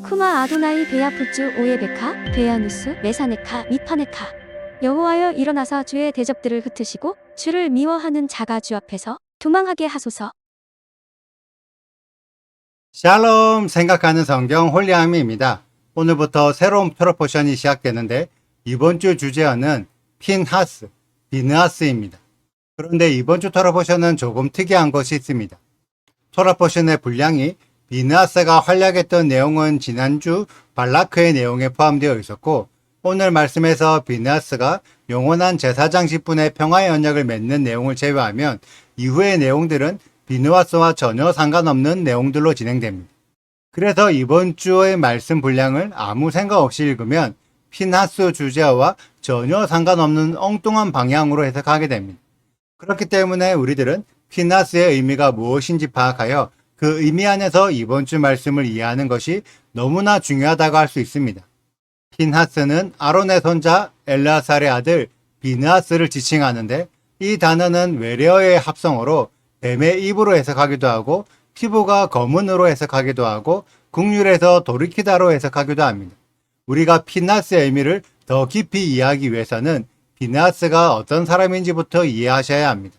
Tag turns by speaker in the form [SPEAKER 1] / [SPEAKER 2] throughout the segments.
[SPEAKER 1] 쿠마 아도나이 베야푸츠 오예베카 베야누스 메사네카 미파네카. 여호와여 일어나사 주의 대적들을 흩으시고 주를 미워하는 자가 주 앞에서 도망하게 하소서.
[SPEAKER 2] 샬롬 생각하는 성경 홀리아미입니다. 오늘부터 새로운 프로포션이 시작되는데 이번 주 주제어는 핀하스, 비느하스입니다. 그런데 이번 주 토라포션은 조금 특이한 것이 있습니다. 토라포션의 분량이 비느하스가 활약했던 내용은 지난주 발라크의 내용에 포함되어 있었고, 오늘 말씀에서 비느하스가 영원한 제사장 직분의 평화의 언약을 맺는 내용을 제외하면 이후의 내용들은 비느하스와 전혀 상관없는 내용들로 진행됩니다. 그래서 이번 주의 말씀 분량을 아무 생각 없이 읽으면 핀하스 주제어와 전혀 상관없는 엉뚱한 방향으로 해석하게 됩니다. 그렇기 때문에 우리들은 핀하스의 의미가 무엇인지 파악하여 그 의미 안에서 이번 주 말씀을 이해하는 것이 너무나 중요하다고 할 수 있습니다. 핀하스는 아론의 손자 엘르아살의 아들 비느하스를 지칭하는데, 이 단어는 외래어의 합성어로 뱀의 입으로 해석하기도 하고 피부가 검은으로 해석하기도 하고 국률에서 돌이키다로 해석하기도 합니다. 우리가 핀하스의 의미를 더 깊이 이해하기 위해서는 비느하스가 어떤 사람인지부터 이해하셔야 합니다.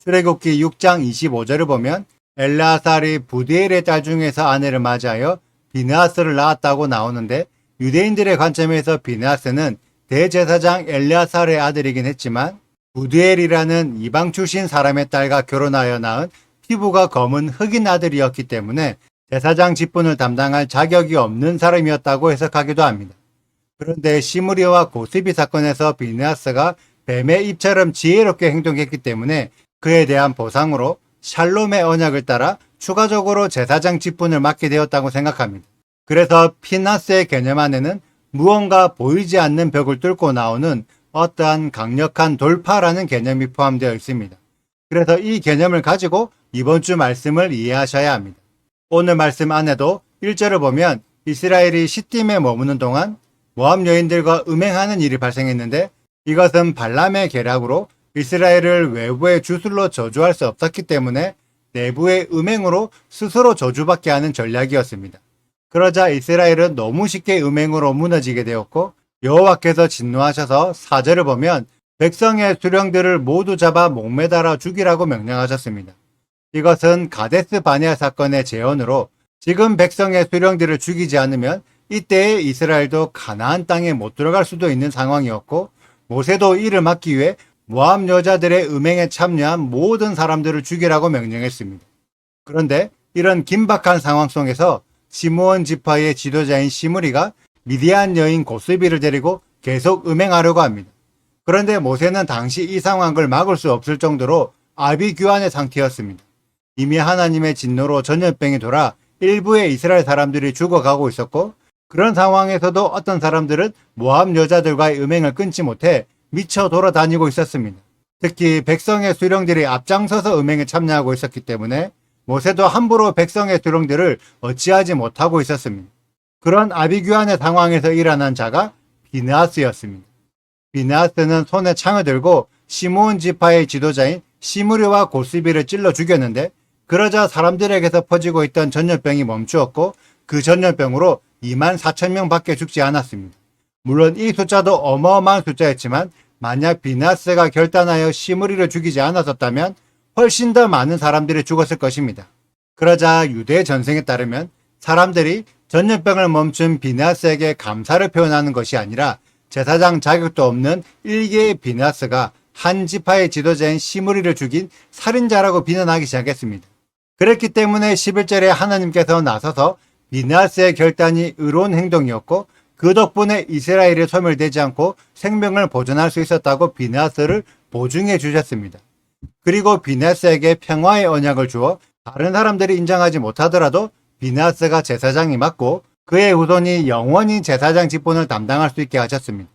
[SPEAKER 2] 출애굽기 6장 25절을 보면 엘르아살이 부디엘의 딸 중에서 아내를 맞이하여 비느하스를 낳았다고 나오는데, 유대인들의 관점에서 비느하스는 대제사장 엘르아살의 아들이긴 했지만 부디엘이라는 이방 출신 사람의 딸과 결혼하여 낳은 피부가 검은 흑인 아들이었기 때문에 제사장 직분을 담당할 자격이 없는 사람이었다고 해석하기도 합니다. 그런데 시므리와 고스비 사건에서 비느하스가 뱀의 입처럼 지혜롭게 행동했기 때문에 그에 대한 보상으로 샬롬의 언약을 따라 추가적으로 제사장 직분을 맡게 되었다고 생각합니다. 그래서 핀하스의 개념 안에는 무언가 보이지 않는 벽을 뚫고 나오는 어떠한 강력한 돌파라는 개념이 포함되어 있습니다. 그래서 이 개념을 가지고 이번 주 말씀을 이해하셔야 합니다. 오늘 말씀 안에도 1절을 보면 이스라엘이 시딤에 머무는 동안 모압 여인들과 음행하는 일이 발생했는데, 이것은 발람의 계략으로 이스라엘을 외부의 주술로 저주할 수 없었기 때문에 내부의 음행으로 스스로 저주받게 하는 전략이었습니다. 그러자 이스라엘은 너무 쉽게 음행으로 무너지게 되었고, 여호와께서 진노하셔서 4절을 보면 백성의 수령들을 모두 잡아 목매달아 죽이라고 명령하셨습니다. 이것은 가데스 바네아 사건의 재현으로 지금 백성의 수령들을 죽이지 않으면 이때의 이스라엘도 가나안 땅에 못 들어갈 수도 있는 상황이었고, 모세도 이를 막기 위해 모압 여자들의 음행에 참여한 모든 사람들을 죽이라고 명령했습니다. 그런데 이런 긴박한 상황 속에서 시므온 지파의 지도자인 시므리가 미디안 여인 고스비를 데리고 계속 음행하려고 합니다. 그런데 모세는 당시 이 상황을 막을 수 없을 정도로 아비규환의 상태였습니다. 이미 하나님의 진노로 전염병이 돌아 일부의 이스라엘 사람들이 죽어가고 있었고, 그런 상황에서도 어떤 사람들은 모압 여자들과의 음행을 끊지 못해 미쳐 돌아다니고 있었습니다. 특히 백성의 수령들이 앞장서서 음행에 참여하고 있었기 때문에 모세도 함부로 백성의 수령들을 어찌하지 못하고 있었습니다. 그런 아비규환의 상황에서 일어난 자가 비느하스였습니다. 비느하스는 손에 창을 들고 시므온 지파의 지도자인 시므리와 고스비를 찔러 죽였는데, 그러자 사람들에게서 퍼지고 있던 전염병이 멈추었고 그 전염병으로 24,000명 밖에 죽지 않았습니다. 물론 이 숫자도 어마어마한 숫자였지만 만약 비느하스가 결단하여 시므리를 죽이지 않았었다면 훨씬 더 많은 사람들이 죽었을 것입니다. 그러자 유대 전승에 따르면 사람들이 전염병을 멈춘 비느하스에게 감사를 표현하는 것이 아니라 제사장 자격도 없는 일개의 비느하스가 한 지파의 지도자인 시므리를 죽인 살인자라고 비난하기 시작했습니다. 그랬기 때문에 11절에 하나님께서 나서서 비느하스의 결단이 의로운 행동이었고, 그 덕분에 이스라엘이 소멸되지 않고 생명을 보존할 수 있었다고 비느하스를 보증해 주셨습니다. 그리고 비느하스에게 평화의 언약을 주어 다른 사람들이 인정하지 못하더라도 비느하스가 제사장이 맞고 그의 후손이 영원히 제사장 직분을 담당할 수 있게 하셨습니다.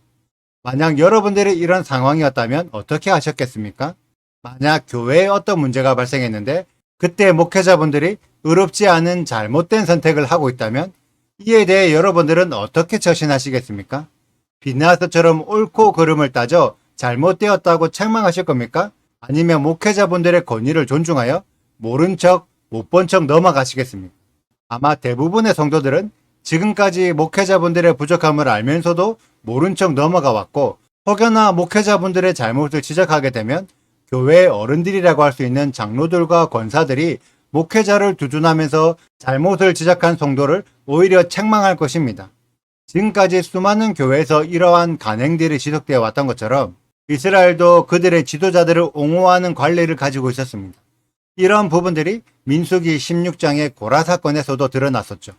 [SPEAKER 2] 만약 여러분들이 이런 상황이었다면 어떻게 하셨겠습니까? 만약 교회에 어떤 문제가 발생했는데 그때 목회자분들이 의롭지 않은 잘못된 선택을 하고 있다면 이에 대해 여러분들은 어떻게 처신하시겠습니까? 비느하스처럼 옳고 그름을 따져 잘못되었다고 책망하실 겁니까? 아니면 목회자분들의 권위를 존중하여 모른 척, 못 본 척 넘어가시겠습니까? 아마 대부분의 성도들은 지금까지 목회자분들의 부족함을 알면서도 모른 척 넘어가 왔고, 혹여나 목회자분들의 잘못을 지적하게 되면 교회의 어른들이라고 할 수 있는 장로들과 권사들이 목회자를 두둔하면서 잘못을 지적한 성도를 오히려 책망할 것입니다. 지금까지 수많은 교회에서 이러한 간행들이 지속되어 왔던 것처럼 이스라엘도 그들의 지도자들을 옹호하는 관례를 가지고 있었습니다. 이런 부분들이 민수기 16장의 고라 사건에서도 드러났었죠.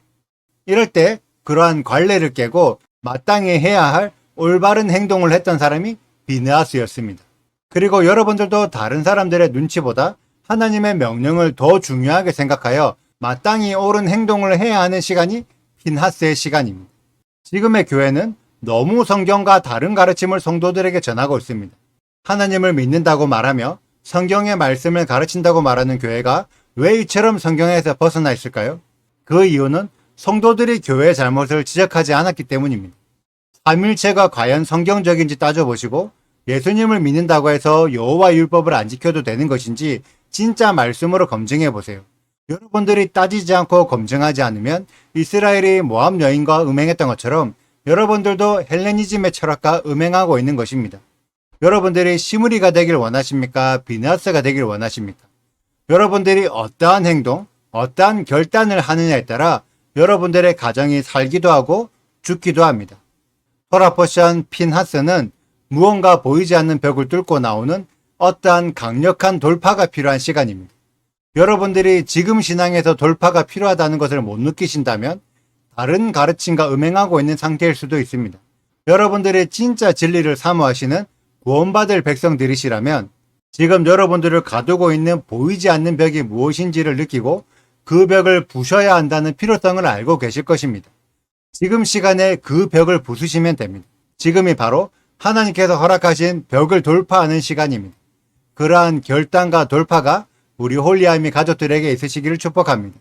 [SPEAKER 2] 이럴 때 그러한 관례를 깨고 마땅히 해야 할 올바른 행동을 했던 사람이 비느하스였습니다. 그리고 여러분들도 다른 사람들의 눈치보다 하나님의 명령을 더 중요하게 생각하여 마땅히 옳은 행동을 해야 하는 시간이 핀하스의 시간입니다. 지금의 교회는 너무 성경과 다른 가르침을 성도들에게 전하고 있습니다. 하나님을 믿는다고 말하며 성경의 말씀을 가르친다고 말하는 교회가 왜 이처럼 성경에서 벗어나 있을까요? 그 이유는 성도들이 교회의 잘못을 지적하지 않았기 때문입니다. 삼일체가 과연 성경적인지 따져보시고 예수님을 믿는다고 해서 여호와 율법을 안 지켜도 되는 것인지 진짜 말씀으로 검증해 보세요. 여러분들이 따지지 않고 검증하지 않으면 이스라엘이 모압 여인과 음행했던 것처럼 여러분들도 헬레니즘의 철학과 음행하고 있는 것입니다. 여러분들이 시므리가 되길 원하십니까? 비느하스가 되길 원하십니까? 여러분들이 어떠한 행동, 어떠한 결단을 하느냐에 따라 여러분들의 가정이 살기도 하고 죽기도 합니다. 토라포션 핀하스는 무언가 보이지 않는 벽을 뚫고 나오는 어떠한 강력한 돌파가 필요한 시간입니다. 여러분들이 지금 신앙에서 돌파가 필요하다는 것을 못 느끼신다면 다른 가르침과 음행하고 있는 상태일 수도 있습니다. 여러분들이 진짜 진리를 사모하시는 구원받을 백성들이시라면 지금 여러분들을 가두고 있는 보이지 않는 벽이 무엇인지를 느끼고 그 벽을 부셔야 한다는 필요성을 알고 계실 것입니다. 지금 시간에 그 벽을 부수시면 됩니다. 지금이 바로 하나님께서 허락하신 벽을 돌파하는 시간입니다. 그러한 결단과 돌파가 우리 홀리아미 가족들에게 있으시기를 축복합니다.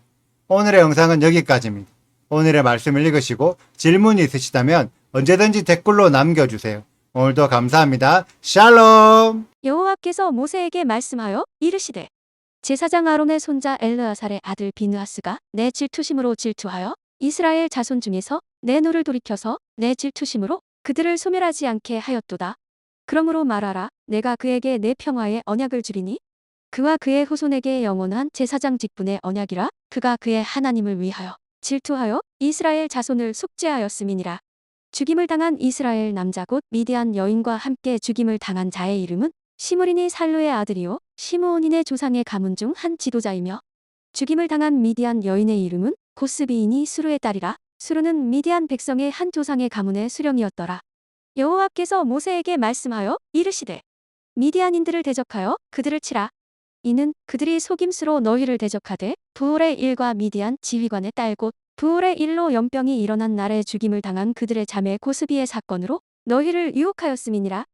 [SPEAKER 2] 오늘의 영상은 여기까지입니다. 오늘의 말씀을 읽으시고 질문이 있으시다면 언제든지 댓글로 남겨주세요. 오늘도 감사합니다. 샬롬!
[SPEAKER 1] 여호와께서 모세에게 말씀하여 이르시되 제사장 아론의 손자 엘르아살의 아들 비느하스가 내 질투심으로 질투하여 이스라엘 자손 중에서 내 노를 돌이켜서 내 질투심으로 그들을 소멸하지 않게 하였도다. 그러므로 말하라. 내가 그에게 내 평화의 언약을 주리니 그와 그의 후손에게 영원한 제사장 직분의 언약이라. 그가 그의 하나님을 위하여 질투하여 이스라엘 자손을 속죄하였음이니라. 죽임을 당한 이스라엘 남자 곧 미디안 여인과 함께 죽임을 당한 자의 이름은 시므린이 살루의 아들이요 시므온인의 조상의 가문 중 한 지도자이며 죽임을 당한 미디안 여인의 이름은 고스비인이 수르의 딸이라. 수르는 미디안 백성의 한 조상의 가문의 수령이었더라. 여호와께서 모세에게 말씀하여 이르시되 미디안인들을 대적하여 그들을 치라. 이는 그들이 속임수로 너희를 대적하되 부올의 일과 미디안 지휘관의 딸 곧 부올의 일로 연병이 일어난 날에 죽임을 당한 그들의 자매 고스비의 사건으로 너희를 유혹하였음이니라.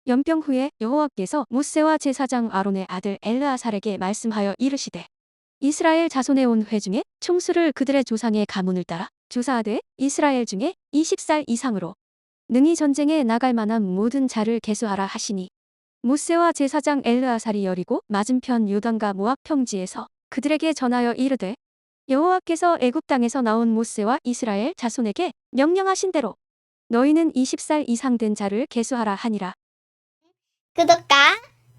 [SPEAKER 1] 연병 후에 여호와께서 모세와 제사장 아론의 아들 엘르아살에게 말씀하여 이르시되 이스라엘 자손의 온 회중에 총수를 그들의 조상의 가문을 따라 조사하되 이스라엘 중에 20살 이상으로 능히 전쟁에 나갈 만한 모든 자를 계수하라 하시니 모세와 제사장 엘르아살이 여리고 맞은편 요단과 모압 평지에서 그들에게 전하여 이르되 여호와께서 애굽 땅에서 나온 모세와 이스라엘 자손에게 명령하신 대로 너희는 20살 이상 된 자를 계수하라 하니라.
[SPEAKER 3] 구독과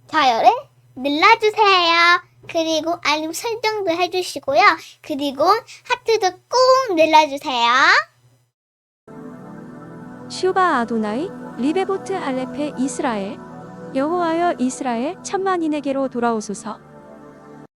[SPEAKER 3] 좋아요를 눌러주세요. 그리고 알림 설정도 해주시고요. 그리고 하트도 꼭 눌러주세요.
[SPEAKER 1] 슈바 아도나이 리베보트 할레페 이스라엘 여호와여 이스라엘 천만인에게로 돌아오소서.